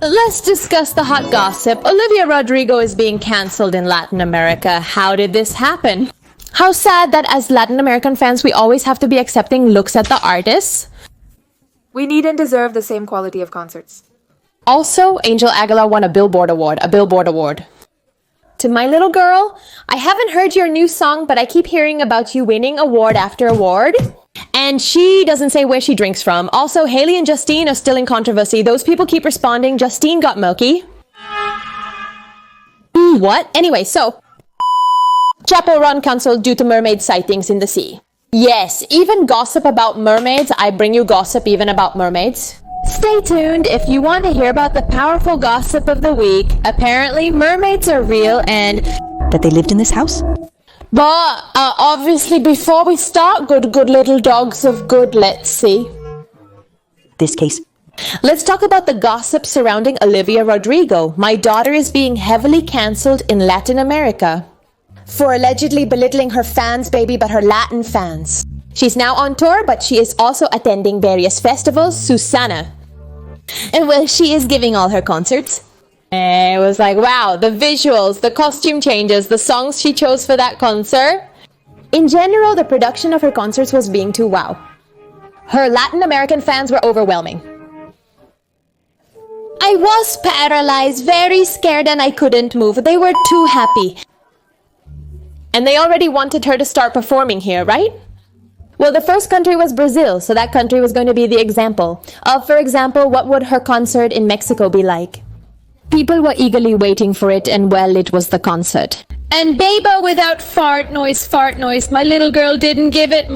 Let's discuss the hot gossip. Olivia Rodrigo is being cancelled in Latin America. How did this happen? How sad that as Latin American fans, we always have to be accepting looks at the artists. We need and deserve the same quality of concerts. Also, Ángela Aguilar won a Billboard award. To my little girl, I haven't heard your new song, but I keep hearing about you winning award after award. And she doesn't say where she drinks from. Also, Hailey and Justine are still in controversy. Those people keep responding, Justine got milky. What? Anyway, so Chapel Run cancelled due to mermaid sightings in the sea. Yes, even gossip about mermaids. I bring you gossip even about mermaids. Stay tuned if you want to hear about the powerful gossip of the week. Apparently, mermaids are real and that they lived in this house. But obviously, before we start, good little dogs of good, let's see. This case. Let's talk about the gossip surrounding Olivia Rodrigo. My daughter is being heavily cancelled in Latin America for allegedly belittling her fans, baby, but her Latin fans. She's now on tour, but she is also attending various festivals. Susana. And well, she is giving all her concerts. And it was like, wow, the visuals, the costume changes, the songs she chose for that concert. In general, the production of her concerts was being too wow. Her Latin American fans were overwhelming. I was paralyzed, very scared, and I couldn't move. They were too happy. And they already wanted her to start performing here, right? Well, the first country was Brazil, so that country was going to be the example. For example, what would her concert in Mexico be like? People were eagerly waiting for it, and well, it was the concert. And Bieber without fart noise. My little girl didn't give it.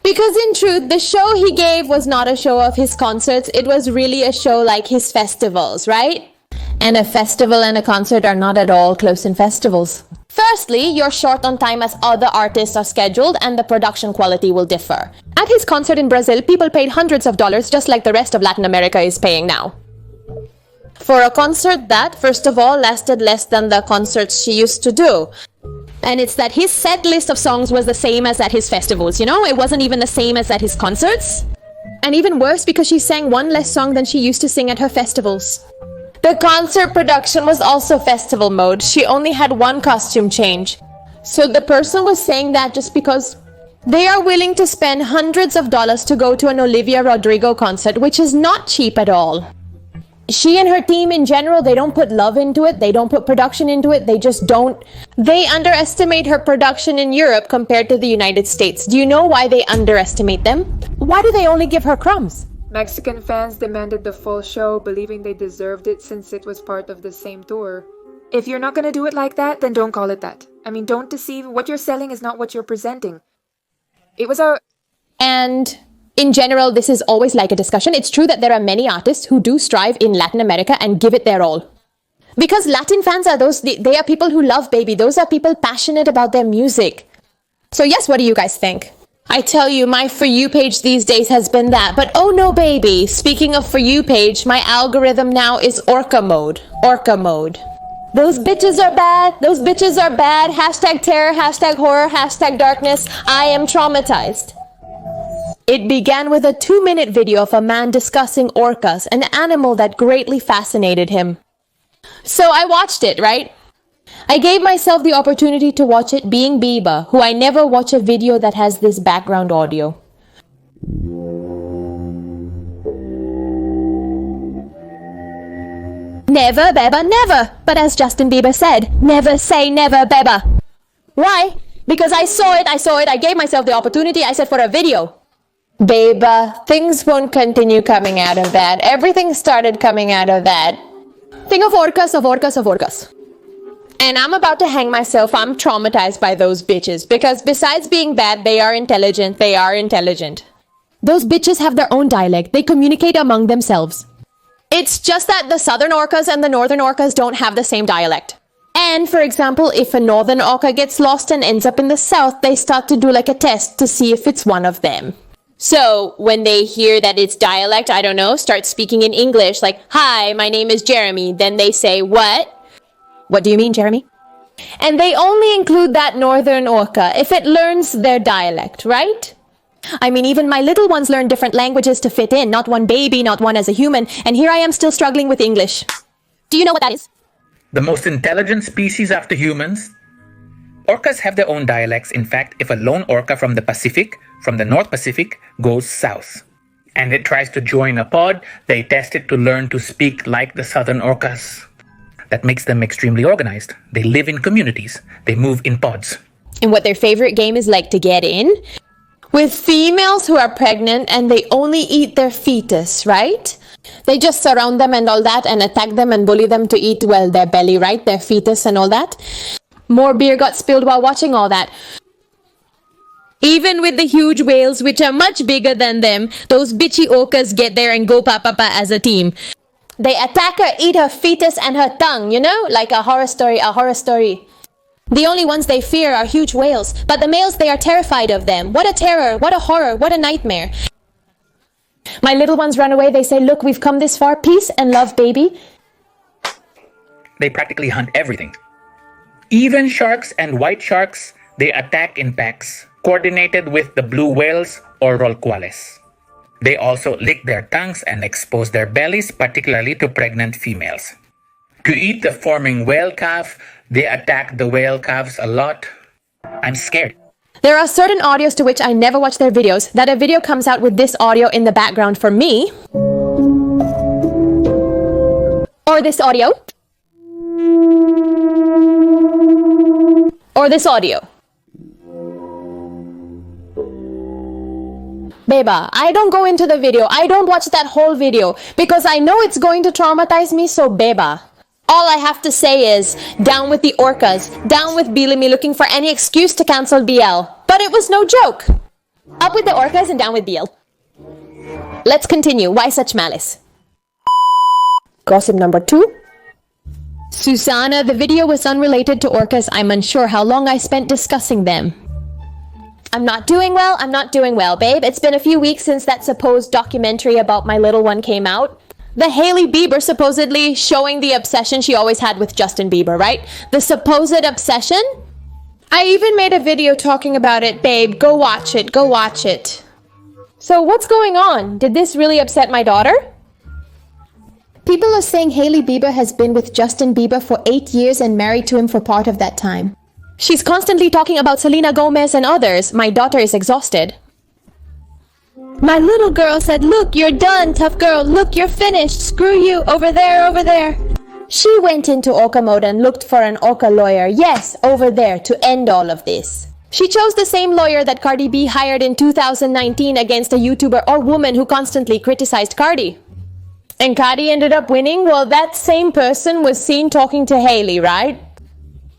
Because in truth, the show he gave was not a show of his concerts. It was really a show like his festivals, right? And a festival and a concert are not at all close in festivals. Firstly, you're short on time as other artists are scheduled and the production quality will differ. At his concert in Brazil, people paid hundreds of dollars just like the rest of Latin America is paying now. For a concert that, first of all, lasted less than the concerts she used to do. And it's that his set list of songs was the same as at his festivals, you know? It wasn't even the same as at his concerts. And even worse because she sang one less song than she used to sing at her festivals. The concert production was also festival mode. She only had one costume change. So the person was saying that just because they are willing to spend hundreds of dollars to go to an Olivia Rodrigo concert, which is not cheap at all. She and her team in general, they don't put love into it. They don't put production into it. They just don't. They underestimate her production in Europe compared to the United States. Do you know why they underestimate them? Why do they only give her crumbs? Mexican fans demanded the full show, believing they deserved it since it was part of the same tour. If you're not gonna do it like that, then don't call it that. I mean, don't deceive. What you're selling is not what you're presenting. It was a... And in general, this is always like a discussion. It's true that there are many artists who do strive in Latin America and give it their all. Because Latin fans are they are people who love baby. Those are people passionate about their music. So yes, what do you guys think? I tell you, my For You page these days has been that. But oh no, baby. Speaking of For You page, my algorithm now is Orca mode. Those bitches are bad. Hashtag terror, hashtag horror, hashtag darkness. I am traumatized. It began with a 2-minute video of a man discussing orcas, an animal that greatly fascinated him. So I watched it, right? I gave myself the opportunity to watch it being Bieber, who I never watch a video that has this background audio. Never, Beba, never. But as Justin Bieber said, never say never, Beba. Why? Because I saw it, I gave myself the opportunity, I said for a video. Beba, things won't continue coming out of that. Everything started coming out of that. Think of orcas. And I'm about to hang myself. I'm traumatized by those bitches. Because besides being bad, they are intelligent. Those bitches have their own dialect. They communicate among themselves. It's just that the southern orcas and the northern orcas don't have the same dialect. And for example, if a northern orca gets lost and ends up in the south, they start to do like a test to see if it's one of them. So when they hear that it's dialect, I don't know, start speaking in English like, "Hi, my name is Jeremy." Then they say, "What? What do you mean, Jeremy?" And they only include that northern orca if it learns their dialect, right? I mean, even my little ones learn different languages to fit in, not one baby, not one as a human, and here I am still struggling with English. Do you know what that is? The most intelligent species after humans? Orcas have their own dialects. In fact, if a lone orca from the Pacific, from the North Pacific, goes south, and it tries to join a pod, they test it to learn to speak like the southern orcas. That makes them extremely organized. They live in communities. They move in pods. And what their favorite game is like to get in? With females who are pregnant and they only eat their fetus, right? They just surround them and all that and attack them and bully them to eat, well, their belly, right? Their fetus and all that. More beer got spilled while watching all that. Even with the huge whales, which are much bigger than them, those bitchy orcas get there and go pa-pa-pa as a team. They attack her, eat her fetus and her tongue, you know? Like a horror story, a horror story. The only ones they fear are huge whales, but the males, they are terrified of them. What a terror, what a horror, what a nightmare. My little ones run away, they say, look, we've come this far, peace and love, baby. They practically hunt everything. Even sharks and white sharks, they attack in packs, coordinated with the blue whales or rorquales. They also lick their tongues and expose their bellies, particularly to pregnant females. To eat the forming whale calf, they attack the whale calves a lot. I'm scared. There are certain audios to which I never watch their videos, that a video comes out with this audio in the background for me. Or this audio. Or this audio. Beba, I don't go into the video. I don't watch that whole video because I know it's going to traumatize me, so Beba. All I have to say is, down with the orcas, down with Bilimi looking for any excuse to cancel BL. But it was no joke. Up with the orcas and down with BL. Let's continue. Why such malice? Gossip number 2. Susanna, the video was unrelated to orcas. I'm unsure how long I spent discussing them. I'm not doing well, babe. It's been a few weeks since that supposed documentary about my little one came out. The Hailey Bieber supposedly showing the obsession she always had with Justin Bieber, right? The supposed obsession? I even made a video talking about it, babe. Go watch it, go watch it. So what's going on? Did this really upset my daughter? People are saying Hailey Bieber has been with Justin Bieber for 8 years and married to him for part of that time. She's constantly talking about Selena Gomez and others. My daughter is exhausted. My little girl said, look, you're done, tough girl. Look, you're finished. Screw you. Over there, over there. She went into orca mode and looked for an orca lawyer. Yes, over there, to end all of this. She chose the same lawyer that Cardi B hired in 2019 against a YouTuber or woman who constantly criticized Cardi. And Cardi ended up winning? Well, that same person was seen talking to Hailey, right?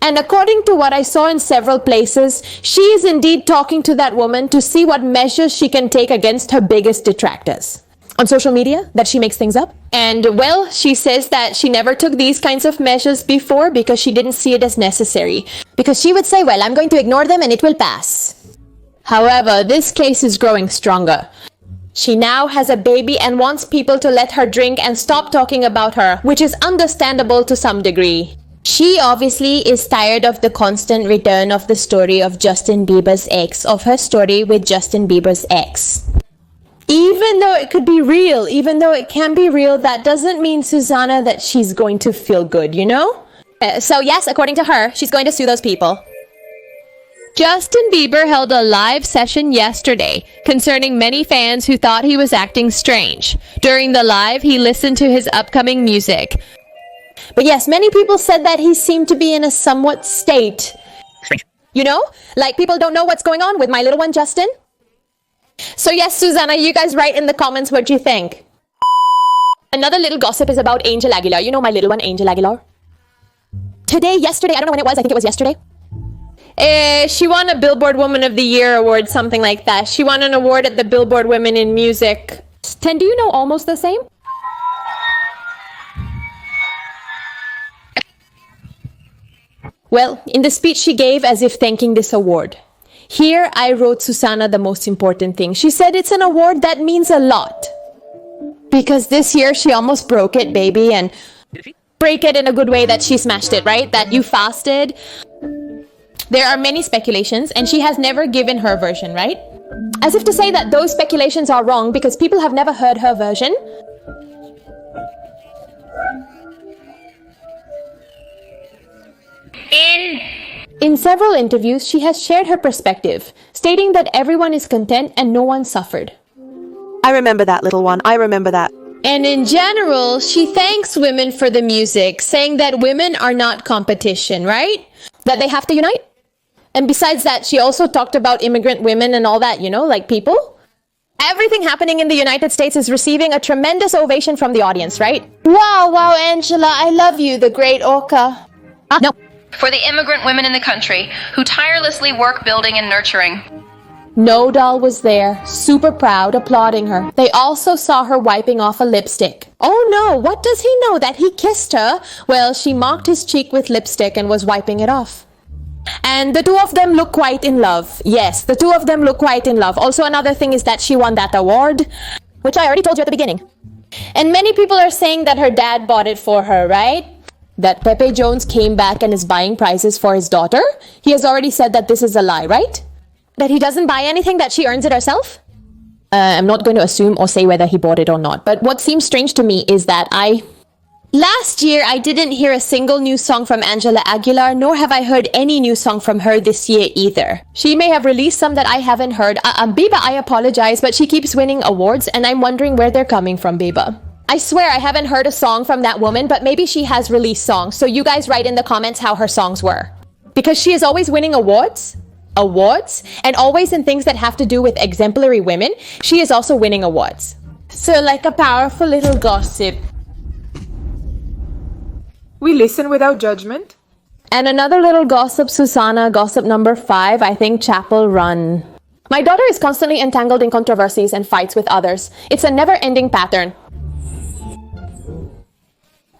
And according to what I saw in several places, she is indeed talking to that woman to see what measures she can take against her biggest detractors. On social media, that she makes things up. And well, she says that she never took these kinds of measures before because she didn't see it as necessary. Because she would say, well, I'm going to ignore them and it will pass. However, this case is growing stronger. She now has a baby and wants people to let her drink and stop talking about her, which is understandable to some degree. She obviously is tired of the constant return of the story of Justin Bieber's ex, of her story with Justin Bieber's ex. Even though it could be real, even though it can be real, that doesn't mean, Susanna, that she's going to feel good, you know? So yes, according to her, she's going to sue those people. Justin Bieber held a live session yesterday concerning many fans who thought he was acting strange. During the live, he listened to his upcoming music. But yes, many people said that he seemed to be in a somewhat state. Strange. You know? Like people don't know what's going on with my little one, Justin. So yes, Susanna, you guys write in the comments what you think. Another little gossip is about Ángela Aguilar. You know my little one, Ángela Aguilar? Yesterday, I don't know when it was, I think it was yesterday. She won a Billboard Woman of the Year award, something like that. She won an award at the Billboard Women in Music. Ten, do you know almost the same? Well, in the speech she gave as if thanking this award. Here, I wrote Susanna the most important thing. She said it's an award that means a lot. Because this year she almost broke it, baby, and break it in a good way that she smashed it, right? That you fasted. There are many speculations, and she has never given her version, right? As if to say that those speculations are wrong because people have never heard her version. In several interviews, she has shared her perspective, stating that everyone is content and no one suffered. I remember that, little one. I remember that. And in general, she thanks women for the music, saying that women are not competition, right? That they have to unite. And besides that, she also talked about immigrant women and all that, like people. Everything happening in the United States is receiving a tremendous ovation from the audience, right? Wow, Angela, I love you, the great Orca. No. For the immigrant women in the country who tirelessly work building and nurturing. No doll was there, super proud, applauding her. They also saw her wiping off a lipstick. Oh no, what does he know? That he kissed her? Well, she mocked his cheek with lipstick and was wiping it off. And the two of them look quite in love. Yes, the two of them look quite in love. Also, another thing is that she won that award, which I already told you at the beginning. And many people are saying that her dad bought it for her, right? That Pepe Jones came back and is buying prizes for his daughter. He has already said that this is a lie, right? That he doesn't buy anything, that she earns it herself? I'm not going to assume or say whether he bought it or not. But what seems strange to me is that last year, I didn't hear a single new song from Ángela Aguilar, nor have I heard any new song from her this year either. She may have released some that I haven't heard. Bieber, I apologize, but she keeps winning awards, and I'm wondering where they're coming from, Bieber. I swear I haven't heard a song from that woman, but maybe she has released songs. So you guys write in the comments how her songs were. Because she is always winning awards, and always in things that have to do with exemplary women, she is also winning awards. So like a powerful little gossip. We listen without judgment. And another little gossip, Susanna, gossip number 5, I think Chapel Run. My daughter is constantly entangled in controversies and fights with others. It's a never-ending pattern.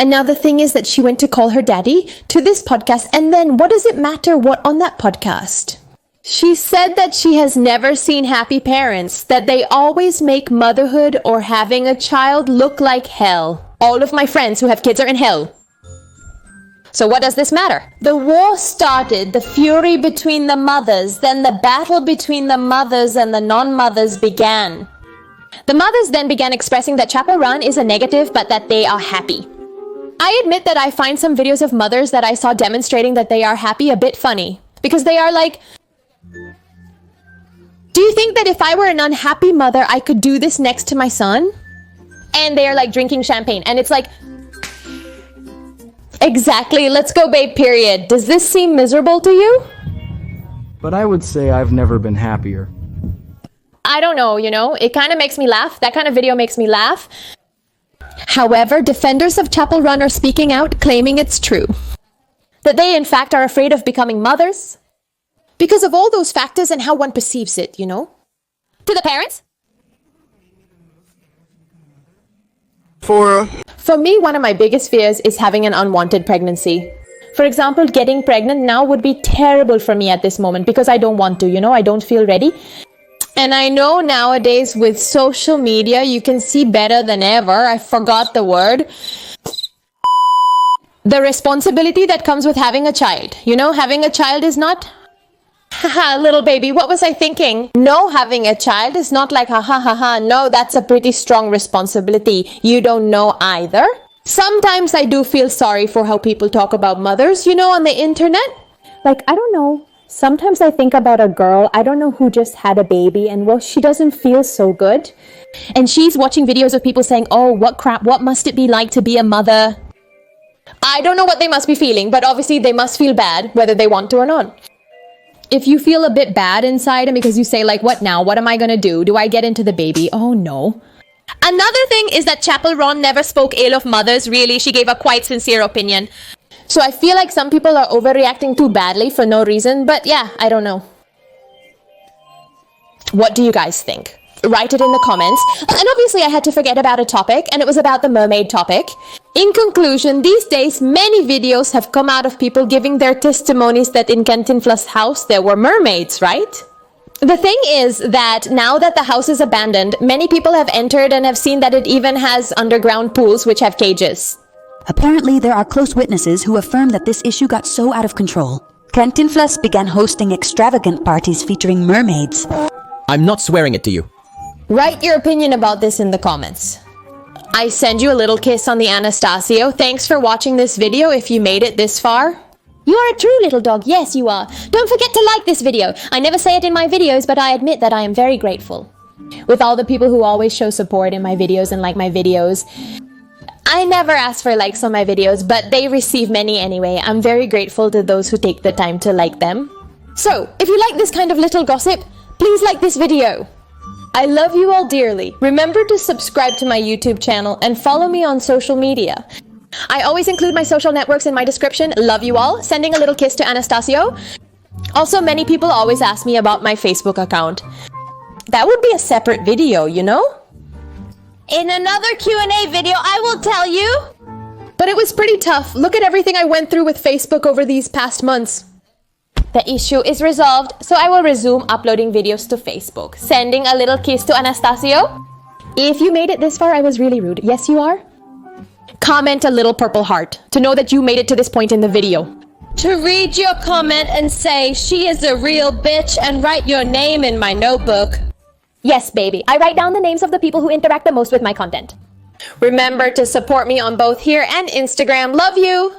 And now the thing is that she went to call her daddy to this podcast, and then what does it matter what on that podcast? She said that she has never seen happy parents, that they always make motherhood or having a child look like hell. All of my friends who have kids are in hell. So what does this matter? The war started, the fury between the mothers, then the battle between the mothers and the non-mothers began. The mothers then began expressing that Chapel Run is a negative, but that they are happy. I admit that I find some videos of mothers that I saw demonstrating that they are happy a bit funny. Because they are like, do you think that if I were an unhappy mother, I could do this next to my son? And they are like drinking champagne. And it's like, exactly, let's go babe, period. Does this seem miserable to you? But I would say I've never been happier. I don't know, it kind of makes me laugh. That kind of video makes me laugh. However, defenders of Chapel Run are speaking out, claiming it's true. That they, in fact, are afraid of becoming mothers. Because of all those factors and how one perceives it, To the parents? For me, one of my biggest fears is having an unwanted pregnancy. For example, getting pregnant now would be terrible for me at this moment because I don't want to, I don't feel ready. And I know nowadays with social media, you can see better than ever. I forgot the word. The responsibility that comes with having a child. Having a child is not, haha, little baby, what was I thinking? No, having a child is not like, ha. No, that's a pretty strong responsibility. You don't know either. Sometimes I do feel sorry for how people talk about mothers, on the internet. Like, I don't know. Sometimes I think about a girl, I don't know, who just had a baby and well, she doesn't feel so good. And she's watching videos of people saying, oh, what crap, what must it be like to be a mother? I don't know what they must be feeling, but obviously they must feel bad, whether they want to or not. If you feel a bit bad inside and because you say like, what now? What am I going to do? Do I get into the baby? Oh no. Another thing is that Chapel Run never spoke ill of mothers, really. She gave a quite sincere opinion. So I feel like some people are overreacting too badly for no reason, but yeah, I don't know. What do you guys think? Write it in the comments. And obviously I had to forget about a topic, and it was about the mermaid topic. In conclusion, these days, many videos have come out of people giving their testimonies that in Cantinflas' house there were mermaids, right? The thing is that now that the house is abandoned, many people have entered and have seen that it even has underground pools which have cages. Apparently, there are close witnesses who affirm that this issue got so out of control. Cantinflas began hosting extravagant parties featuring mermaids. I'm not swearing it to you. Write your opinion about this in the comments. I send you a little kiss on the Anastasio. Thanks for watching this video if you made it this far. You are a true little dog. Yes, you are. Don't forget to like this video. I never say it in my videos, but I admit that I am very grateful. With all the people who always show support in my videos and like my videos. I never ask for likes on my videos, but they receive many anyway. I'm very grateful to those who take the time to like them. So, if you like this kind of little gossip, please like this video. I love you all dearly. Remember to subscribe to my YouTube channel and follow me on social media. I always include my social networks in my description. Love you all. Sending a little kiss to Anastasio. Also, many people always ask me about my Facebook account. That would be a separate video, you know? In another Q&A video, I will tell you. But it was pretty tough. Look at everything I went through with Facebook over these past months. The issue is resolved, so I will resume uploading videos to Facebook. Sending a little kiss to Anastasio. If you made it this far, I was really rude. Yes, you are. Comment a little purple heart to know that you made it to this point in the video. To read your comment and say, she is a real bitch, and write your name in my notebook. Yes, baby. I write down the names of the people who interact the most with my content. Remember to support me on both here and Instagram. Love you!